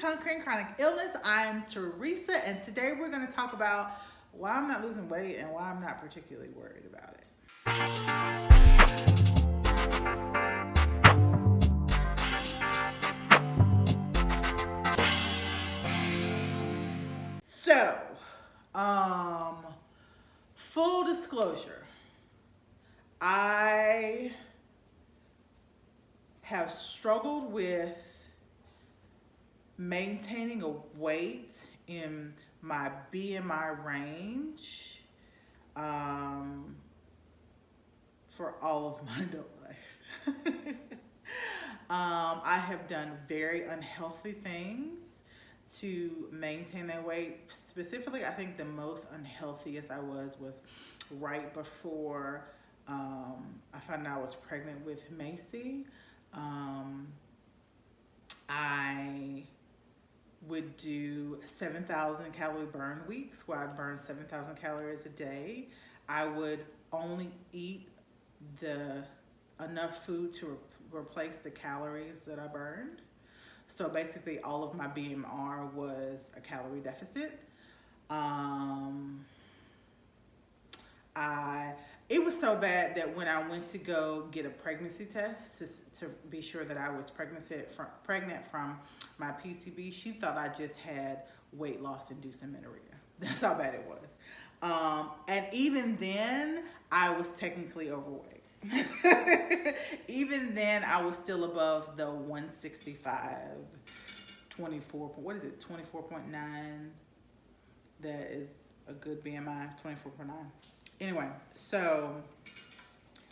Conquering Chronic Illness. I'm Teresa, and today we're going to talk about why I'm not losing weight and why I'm not particularly worried about it. So, full disclosure, I have struggled with maintaining a weight in my BMI range for all of my adult life. I have done very unhealthy things to maintain that weight. Specifically, I think the most unhealthiest I was right before I found out I was pregnant with Macy. I would do 7,000 calorie burn weeks where I'd burn 7,000 calories a day. I would only eat enough food to replace the calories that I burned. So basically all of my BMR was a calorie deficit. It was so bad that when I went to go get a pregnancy test to be sure that I was pregnant from my PCB, she thought I just had weight loss induced amenorrhea. That's how bad it was. And even then, I was technically overweight. Even then, I was still above the 165, 24.9. That is a good BMI, 24.9. Anyway, so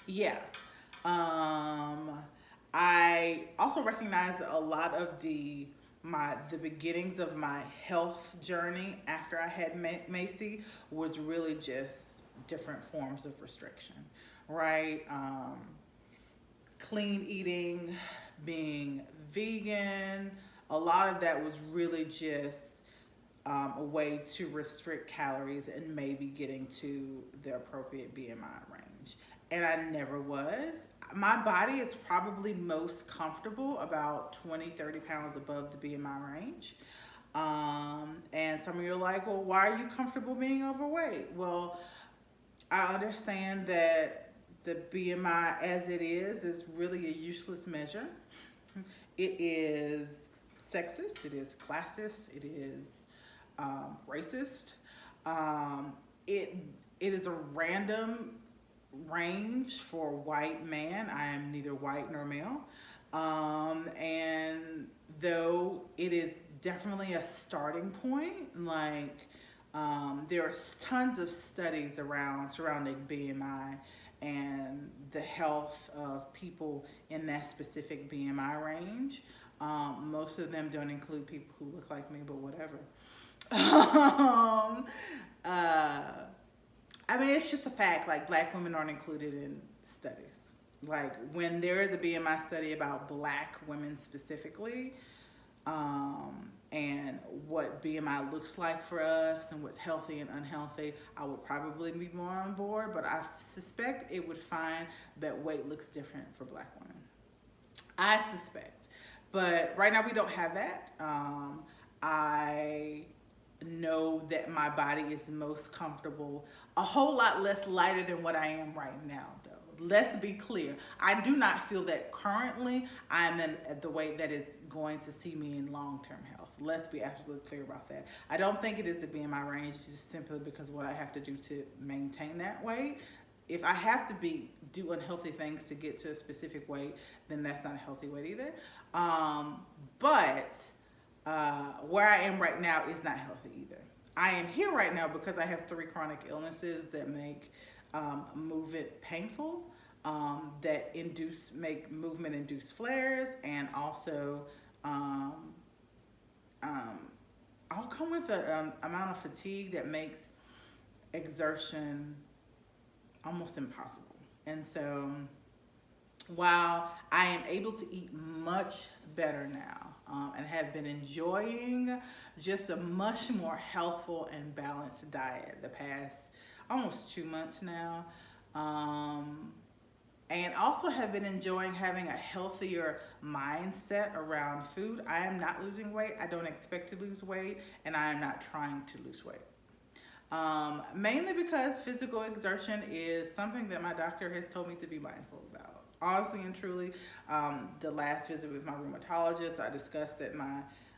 yeah. I also recognize a lot of the beginnings of my health journey after I had Macy was really just different forms of restriction, right? Clean eating, being vegan, a lot of that was really just a way to restrict calories and maybe getting to the appropriate BMI range. And I never was. My body is probably most comfortable about 20, 30 pounds above the BMI range. And some of you are like, well, why are you comfortable being overweight? Well, I understand that the BMI as it is really a useless measure. It is sexist, it is classist, it is racist. It is a random range for white man. I am neither white nor male. And though it is definitely a starting point, like there are tons of studies surrounding BMI and the health of people in that specific BMI range. Most of them don't include people who look like me, but whatever. I mean, it's just a fact, like black women aren't included in studies. Like when there is a BMI study about black women specifically, and what BMI looks like for us and what's healthy and unhealthy, I would probably be more on board, but I suspect it would find that weight looks different for black women. I suspect. But right now we don't have that. I know that my body is most comfortable a whole lot less lighter than what I am right now, though. Let's be clear. I do not feel that currently I'm at the weight that is going to see me in long-term health. Let's be absolutely clear about that. I don't think it is to be in my range just simply because of what I have to do to maintain that weight. If I have to do unhealthy things to get to a specific weight, then that's not a healthy weight either. But where I am right now is not healthy either. I am here right now because I have 3 chronic illnesses that make movement painful, that make movement-induced flares, and also I'll come with an amount of fatigue that makes exertion almost impossible. And so while I am able to eat much better now and have been enjoying just a much more healthful and balanced diet the past almost 2 months now, and also have been enjoying having a healthier mindset around food. I am not losing weight. I don't expect to lose weight, and I am not trying to lose weight. Mainly because physical exertion is something that my doctor has told me to be mindful about. Honestly and truly, the last visit with my rheumatologist, I discussed that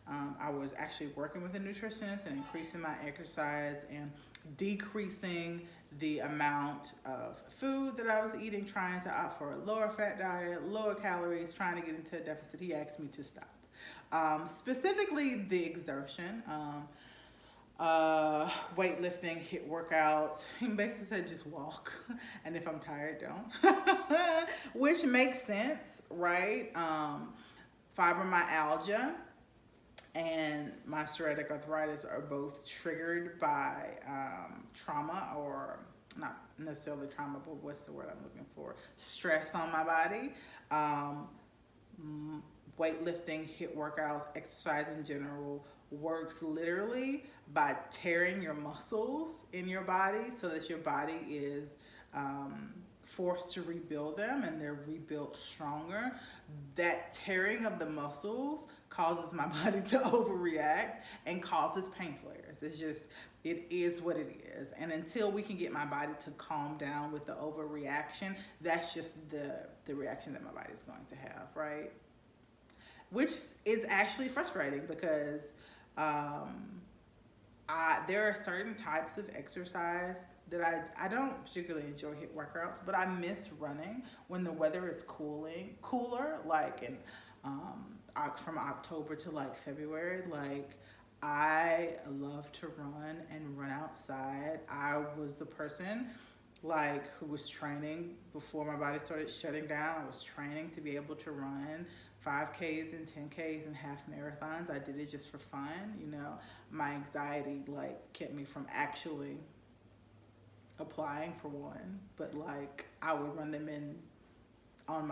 I was actually working with a nutritionist and increasing my exercise and decreasing the amount of food that I was eating, trying to opt for a lower fat diet, lower calories, trying to get into a deficit. He asked me to stop. Specifically, the exertion. Weightlifting, hit workouts. He basically said just walk, and if I'm tired, don't. Which makes sense, right? Fibromyalgia and my psoriatic arthritis are both triggered by trauma, or not necessarily trauma, but what's the word I'm looking for? Stress on my body. Weightlifting, hit workouts, exercise in general works literally by tearing your muscles in your body so that your body is forced to rebuild them, and they're rebuilt stronger. That tearing of the muscles causes my body to overreact and causes pain flares. It is what it is. And until we can get my body to calm down with the overreaction, that's just the reaction that my body is going to have, right? Which is actually frustrating because there are certain types of exercise that I don't particularly enjoy hit workouts, but I miss running when the weather is cooler, like from October to like February. Like, I love to run outside. I was the person like who was training before my body started shutting down. I was training to be able to run 5Ks and 10Ks and half marathons. I did it just for fun, you know. My anxiety like kept me from actually applying for one, but like I would run them on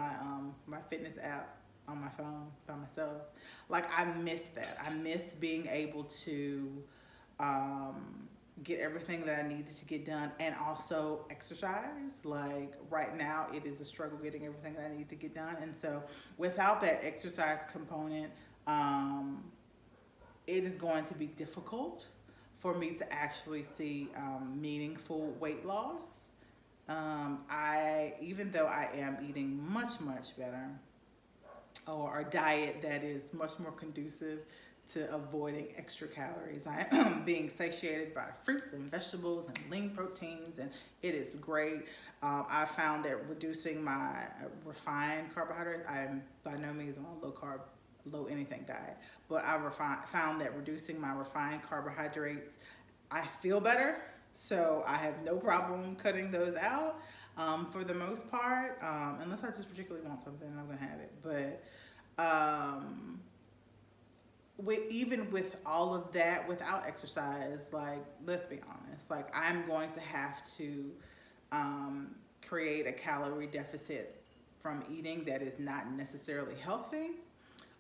my fitness app on my phone by myself. Like, I miss that. I miss being able to get everything that I needed to get done and also exercise. Like, right now it is a struggle getting everything that I need to get done, and so without that exercise component, it is going to be difficult for me to actually see meaningful weight loss. Even though I am eating much better, or a diet that is much more conducive to avoiding extra calories. I am being satiated by fruits and vegetables and lean proteins, and it is great. I found that reducing my refined carbohydrates, I'm by no means on a low carb, low anything diet, but I found that reducing my refined carbohydrates, I feel better. So I have no problem cutting those out for the most part, unless I just particularly want something, I'm gonna have it. But even with all of that, without exercise, like, let's be honest, like, I'm going to have to create a calorie deficit from eating that is not necessarily healthy.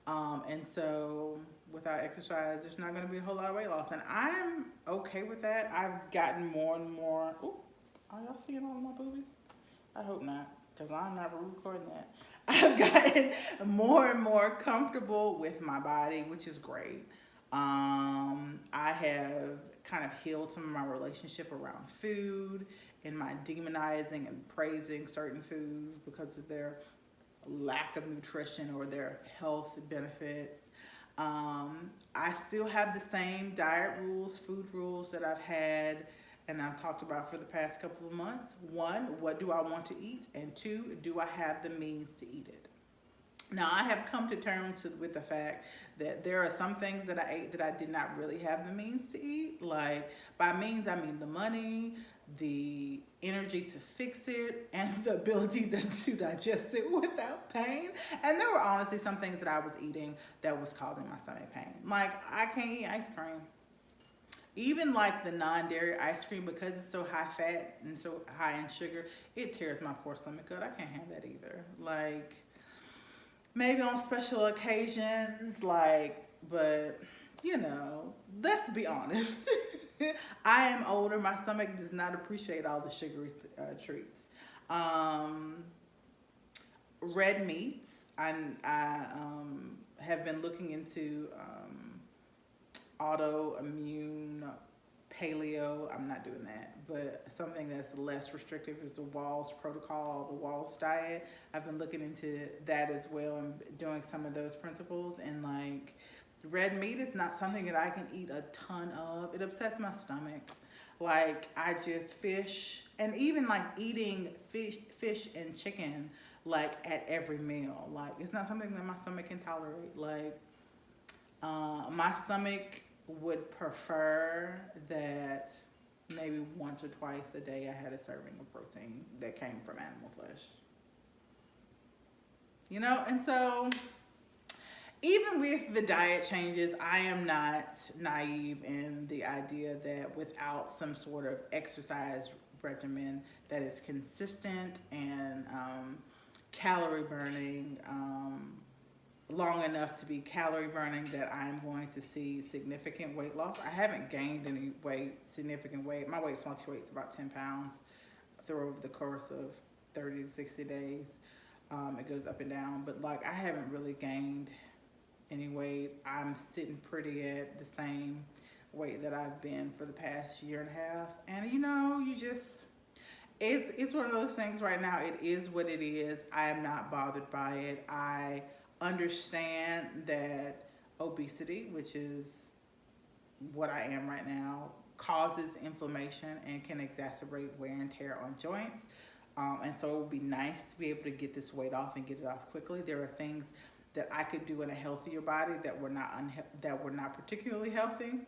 And so without exercise, there's not going to be a whole lot of weight loss. And I'm okay with that. I've gotten more and more. Ooh, are y'all seeing all of my boobies? I hope not, because I'm not recording that. I've gotten more and more comfortable with my body, which is great. I have kind of healed some of my relationship around food and my demonizing and praising certain foods because of their lack of nutrition or their health benefits. I still have the same diet rules, food rules that I've had and I've talked about for the past couple of months. 1, what do I want to eat? And 2, do I have the means to eat it? Now, I have come to terms with the fact that there are some things that I ate that I did not really have the means to eat. Like, by means, I mean the money, the energy to fix it, and the ability to digest it without pain. And there were honestly some things that I was eating that was causing my stomach pain. Like, I can't eat ice cream. Even like the non-dairy ice cream, because it's so high fat and so high in sugar, it tears my poor stomach up. I can't have that either. Like, maybe on special occasions, like, but you know, let's be honest. I am older. My stomach does not appreciate all the sugary treats. red meats. I have been looking into autoimmune paleo. I'm not doing that, but something that's less restrictive is the Walls protocol, the Walls diet. I've been looking into that as well and doing some of those principles. And like, red meat is not something that I can eat a ton of. It upsets my stomach. Like, I just fish, and even like eating fish and chicken like at every meal. Like, it's not something that my stomach can tolerate. Like, my stomach would prefer that maybe once or twice a day I had a serving of protein that came from animal flesh. You know, and so even with the diet changes, I am not naive in the idea that without some sort of exercise regimen that is consistent and calorie burning, long enough to be calorie burning, that I'm going to see significant weight loss. I haven't gained any significant weight. My weight fluctuates about 10 pounds through the course of 30 to 60 days. It goes up and down, but like, I haven't really gained any weight. I'm sitting pretty at the same weight that I've been for the past year and a half. And you know, it's one of those things right now. It is what it is. I am not bothered by it. I understand that obesity, which is what I am right now, causes inflammation and can exacerbate wear and tear on joints. And so it would be nice to be able to get this weight off and get it off quickly. There are things that I could do in a healthier body that were not particularly healthy,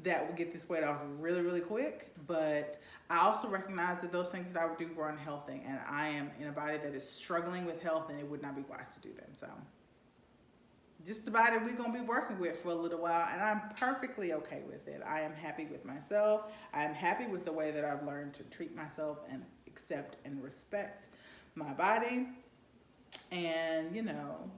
that would get this weight off really, really quick. But I also recognize that those things that I would do were unhealthy, and I am in a body that is struggling with health, and it would not be wise to do them. So just the body we're going to be working with for a little while, and I'm perfectly okay with it. I am happy with myself. I am happy with the way that I've learned to treat myself and accept and respect my body. And, you know,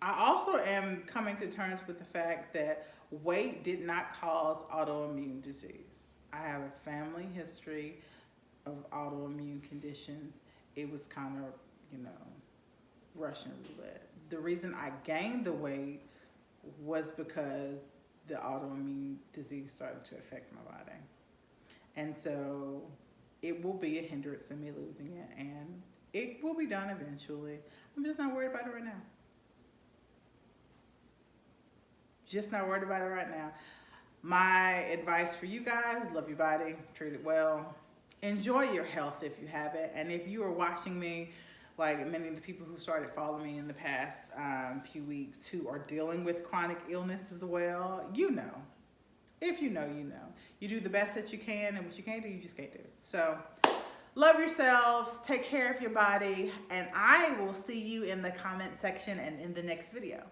I also am coming to terms with the fact that weight did not cause autoimmune disease. I have a family history of autoimmune conditions. It was kind of, you know, Russian roulette. The reason I gained the weight was because the autoimmune disease started to affect my body. And so it will be a hindrance in me losing it, and it will be done eventually. I'm just not worried about it right now. Just not worried about it right now. My advice for you guys: love your body, treat it well, enjoy your health if you have it. And if you are watching me, like many of the people who started following me in the past few weeks who are dealing with chronic illness as well, you know. If you know, you know. You do the best that you can, and what you can't do, you just can't do. So love yourselves, take care of your body, and I will see you in the comment section and in the next video.